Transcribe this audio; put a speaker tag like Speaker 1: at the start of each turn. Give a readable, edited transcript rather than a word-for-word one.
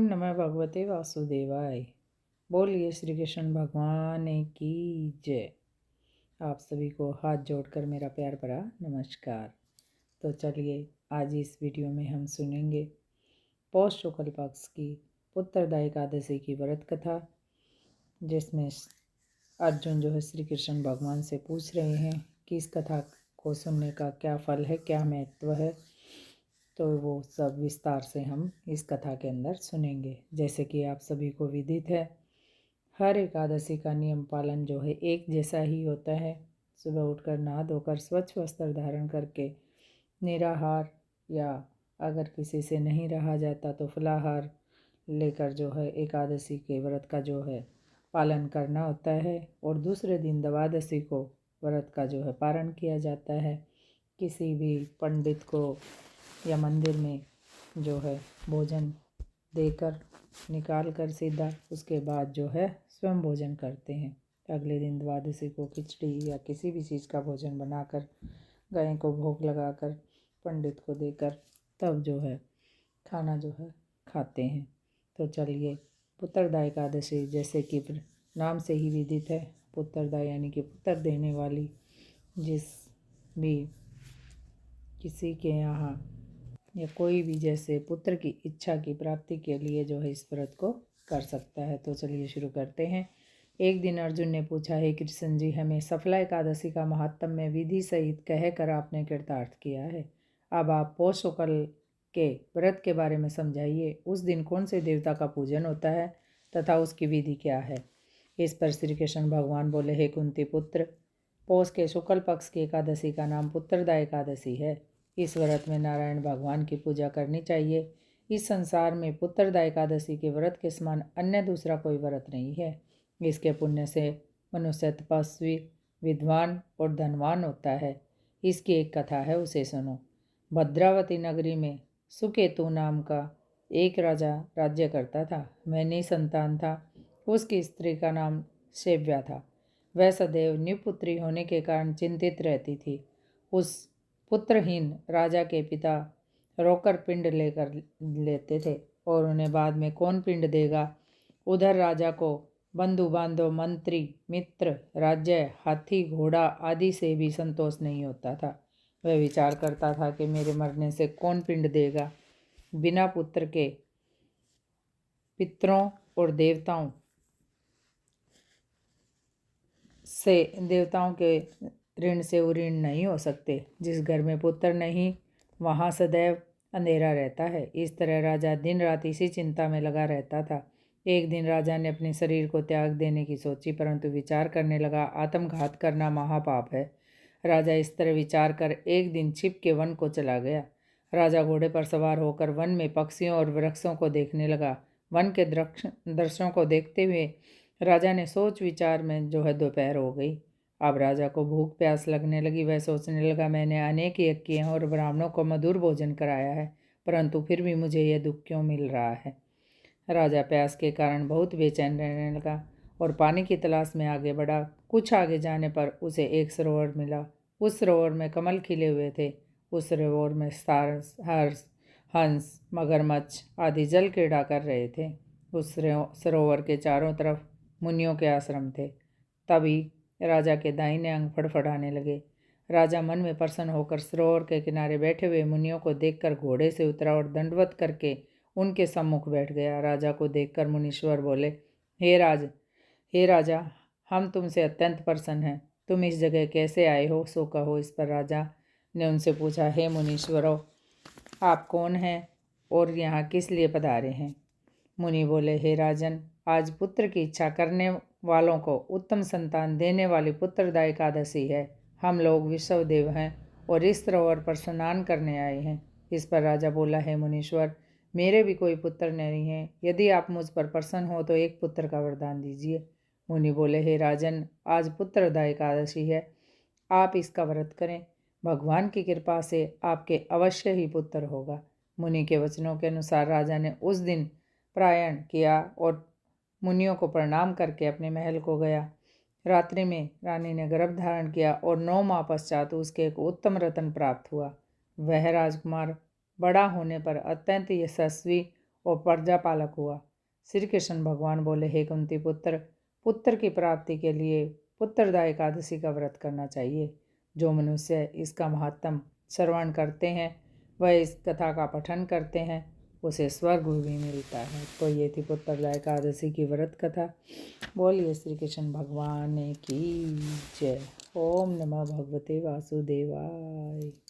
Speaker 1: ओम नमः भगवते वासुदेवाय। बोलिए श्री कृष्ण भगवान की जय। आप सभी को हाथ जोड़कर मेरा प्यार भरा नमस्कार। तो चलिए आज इस वीडियो में हम सुनेंगे पौष शुक्ल पक्ष की उत्तरदायी एकादशी की व्रत कथा, जिसमें अर्जुन जो है श्री कृष्ण भगवान से पूछ रहे हैं कि इस कथा को सुनने का क्या फल है, क्या महत्व है। तो वो सब विस्तार से हम इस कथा के अंदर सुनेंगे। जैसे कि आप सभी को विदित है, हर एकादशी का नियम पालन जो है एक जैसा ही होता है। सुबह उठकर नहा धोकर स्वच्छ वस्त्र धारण करके निराहार, या अगर किसी से नहीं रहा जाता तो फलाहार लेकर जो है एकादशी के व्रत का जो है पालन करना होता है। और दूसरे दिन द्वादशी को व्रत का जो है पारण किया जाता है। किसी भी पंडित को या मंदिर में जो है भोजन देकर निकाल कर सीधा उसके बाद जो है स्वयं भोजन करते हैं। अगले दिन द्वादशी को खिचड़ी या किसी भी चीज़ का भोजन बनाकर गाय को भोग लगाकर पंडित को देकर तब जो है खाना जो है खाते हैं। तो चलिए, पुत्रदा एकादशी जैसे कि नाम से ही विदित है, पुत्रदा यानी कि पुत्र देने वाली। जिस भी किसी के यहाँ या कोई भी जैसे पुत्र की इच्छा की प्राप्ति के लिए जो है इस व्रत को कर सकता है। तो चलिए शुरू करते हैं। एक दिन अर्जुन ने पूछा, हे कृष्ण जी, हमें सफला एकादशी का महात्म्य विधि सहित कहकर आपने कृतार्थ किया है। अब आप पौष शुक्ल के व्रत के बारे में समझाइए। उस दिन कौन से देवता का पूजन होता है तथा उसकी विधि क्या है। इस पर श्री कृष्ण भगवान बोले, हे कुंती पुत्र, पौष के शुक्ल पक्ष की एकादशी का नाम पुत्रदा एकादशी है। इस व्रत में नारायण भगवान की पूजा करनी चाहिए। इस संसार में पुत्रदा एकादशी के व्रत के समान अन्य दूसरा कोई व्रत नहीं है। इसके पुण्य से मनुष्य तपस्वी, विद्वान और धनवान होता है। इसकी एक कथा है, उसे सुनो। भद्रावती नगरी में सुकेतु नाम का एक राजा राज्य करता था। वह निसंतान था। उसकी स्त्री का नाम सेव्या था। वह सदैव निपुत्री होने के कारण चिंतित रहती थी। उस पुत्रहीन राजा के पिता रोकर पिंड लेकर लेते थे और उन्हें बाद में कौन पिंड देगा। उधर राजा को बंधु बांधव, मंत्री, मित्र, राज्य, हाथी, घोड़ा आदि से भी संतोष नहीं होता था। वह विचार करता था कि मेरे मरने से कौन पिंड देगा। बिना पुत्र के पितरों और देवताओं के ऋण से उऋण नहीं हो सकते। जिस घर में पुत्र नहीं वहाँ सदैव अंधेरा रहता है। इस तरह राजा दिन रात इसी चिंता में लगा रहता था। एक दिन राजा ने अपने शरीर को त्याग देने की सोची, परंतु विचार करने लगा, आत्मघात करना महापाप है। राजा इस तरह विचार कर एक दिन छिप के वन को चला गया। राजा घोड़े पर सवार होकर वन में पक्षियों और वृक्षों को देखने लगा। वन के दृश्यों को देखते हुए राजा ने सोच विचार में जो है दोपहर हो गई। अब राजा को भूख प्यास लगने लगी। वह सोचने लगा, मैंने अनेक यज्ञ किए हैं और ब्राह्मणों को मधुर भोजन कराया है, परंतु फिर भी मुझे यह दुख क्यों मिल रहा है। राजा प्यास के कारण बहुत बेचैन रहने लगा और पानी की तलाश में आगे बढ़ा। कुछ आगे जाने पर उसे एक सरोवर मिला। उस सरोवर में कमल खिले हुए थे। उस सरोवर में सारस, हंस, मगरमच्छ आदि जल क्रीड़ा कर रहे थे। उस सरोवर के चारों तरफ मुनियों के आश्रम थे। तभी राजा के दाहिने अंग फड़फड़ाने लगे। राजा मन में प्रसन्न होकर सरोवर के किनारे बैठे हुए मुनियों को देखकर घोड़े से उतरा और दंडवत करके उनके सम्मुख बैठ गया। राजा को देखकर मुनीश्वर बोले, हे राजा, हम तुमसे अत्यंत प्रसन्न हैं। तुम इस जगह कैसे आए हो, सो कहो। इस पर राजा ने उनसे पूछा, हे मुनीश्वरों, आप कौन हैं और यहाँ किस लिए पधारे हैं। मुनि बोले, हे राजन, आज पुत्र की इच्छा करने वालों को उत्तम संतान देने वाली पुत्रदा एकादशी है। हम लोग विश्वदेव हैं और इस सरोवर पर स्नान करने आए हैं। इस पर राजा बोला, है मुनीश्वर, मेरे भी कोई पुत्र नहीं है। यदि आप मुझ पर प्रसन्न हो तो एक पुत्र का वरदान दीजिए। मुनि बोले, हे राजन, आज पुत्रदा एकादशी है, आप इसका व्रत करें। भगवान की कृपा से आपके अवश्य ही पुत्र होगा। मुनि के वचनों के अनुसार राजा ने उस दिन प्रायण किया और मुनियों को प्रणाम करके अपने महल को गया। रात्रि में रानी ने गर्भ धारण किया और 9 माह पश्चात उसके एक उत्तम रत्न प्राप्त हुआ। वह राजकुमार बड़ा होने पर अत्यंत यशस्वी और प्रजापालक हुआ। श्री कृष्ण भगवान बोले, हे कुंती पुत्र, पुत्र की प्राप्ति के लिए पुत्रदा एकादशी का व्रत करना चाहिए। जो मनुष्य इसका महत्तम श्रवण करते हैं, वह इस कथा का पठन करते हैं, उसे स्वर्ग भी मिलता है। तो ये थी पुत्रदा एकादशी की व्रत कथा। बोलिए श्री कृष्ण भगवान की जय। ओम नमः भगवते वासुदेवाय।